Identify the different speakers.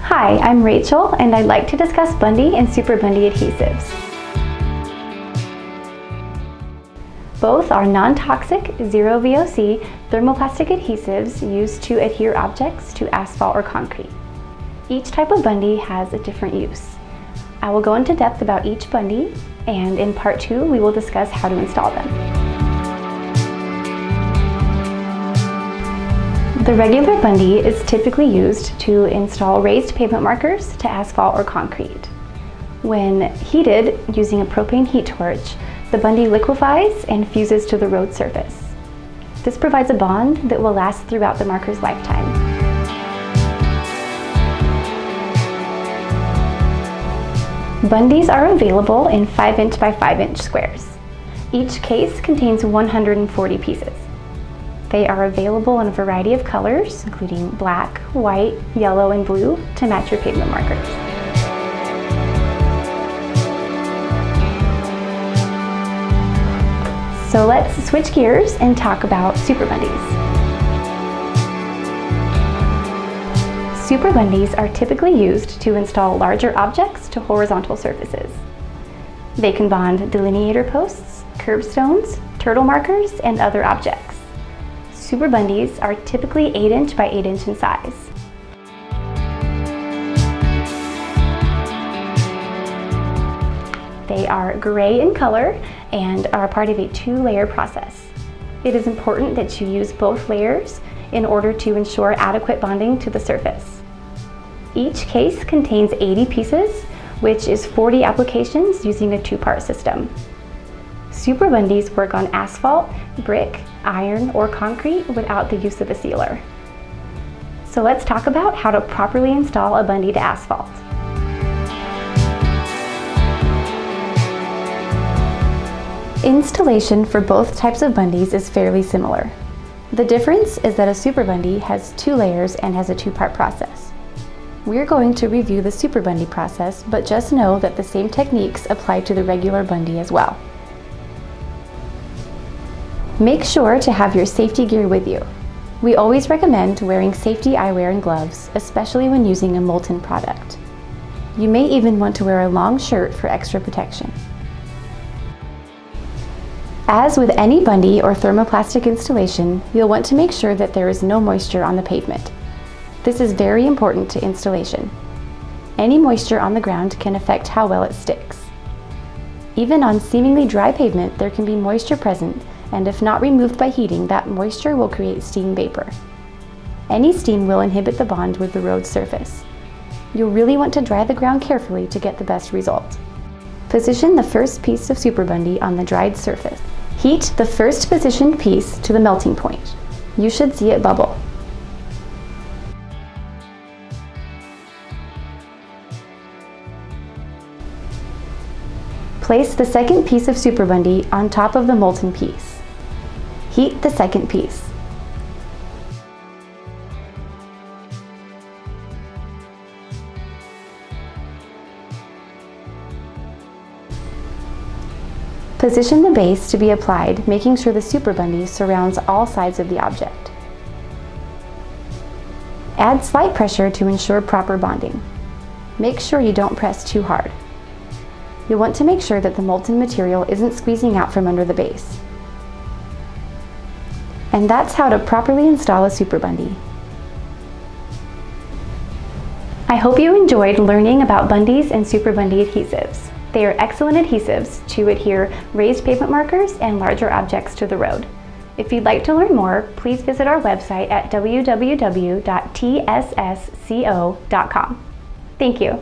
Speaker 1: Hi, I'm Rachel, and I'd like to discuss Bundy and Super Bundy adhesives. Both are non-toxic, zero VOC thermoplastic adhesives used to adhere objects to asphalt or concrete. Each type of Bundy has a different use. I will go into depth about each Bundy, and in part 2 we will discuss how to install them. The regular Bundy is typically used to install raised pavement markers to asphalt or concrete. When heated using a propane heat torch, the Bundy liquefies and fuses to the road surface. This provides a bond that will last throughout the marker's lifetime. Bundys are available in 5" by 5" squares. Each case contains 140 pieces. They are available in a variety of colors, including black, white, yellow, and blue, to match your pavement markers. So let's switch gears and talk about Super Bundys. Super Bundys are typically used to install larger objects to horizontal surfaces. They can bond delineator posts, curbstones, turtle markers, and other objects. Super Bundys are typically 8" by 8" in size. They are gray in color and are part of a 2-layer process. It is important that you use both layers in order to ensure adequate bonding to the surface. Each case contains 80 pieces, which is 40 applications using a 2-part system. Super Bundys work on asphalt, brick, iron, or concrete without the use of a sealer. So let's talk about how to properly install a Bundy to asphalt. Installation for both types of Bundys is fairly similar. The difference is that a Super Bundy has 2 layers and has a 2-part process. We're going to review the Super Bundy process, but just know that the same techniques apply to the regular Bundy as well. Make sure to have your safety gear with you. We always recommend wearing safety eyewear and gloves, especially when using a molten product. You may even want to wear a long shirt for extra protection. As with any Bundy or thermoplastic installation, you'll want to make sure that there is no moisture on the pavement. This is very important to installation. Any moisture on the ground can affect how well it sticks. Even on seemingly dry pavement, there can be moisture present, and if not removed by heating, that moisture will create steam vapor. Any steam will inhibit the bond with the road surface. You'll really want to dry the ground carefully to get the best result. Position the first piece of Super Bundy on the dried surface. Heat the first positioned piece to the melting point. You should see it bubble. Place the second piece of Super Bundy on top of the molten piece. Heat the second piece. Position the base to be applied, making sure the Super Bundy surrounds all sides of the object. Add slight pressure to ensure proper bonding. Make sure you don't press too hard. You'll want to make sure that the molten material isn't squeezing out from under the base. And that's how to properly install a Super Bundy. I hope you enjoyed learning about Bundys and Super Bundy adhesives. They are excellent adhesives to adhere raised pavement markers and larger objects to the road. If you'd like to learn more, please visit our website at www.tssco.com. Thank you.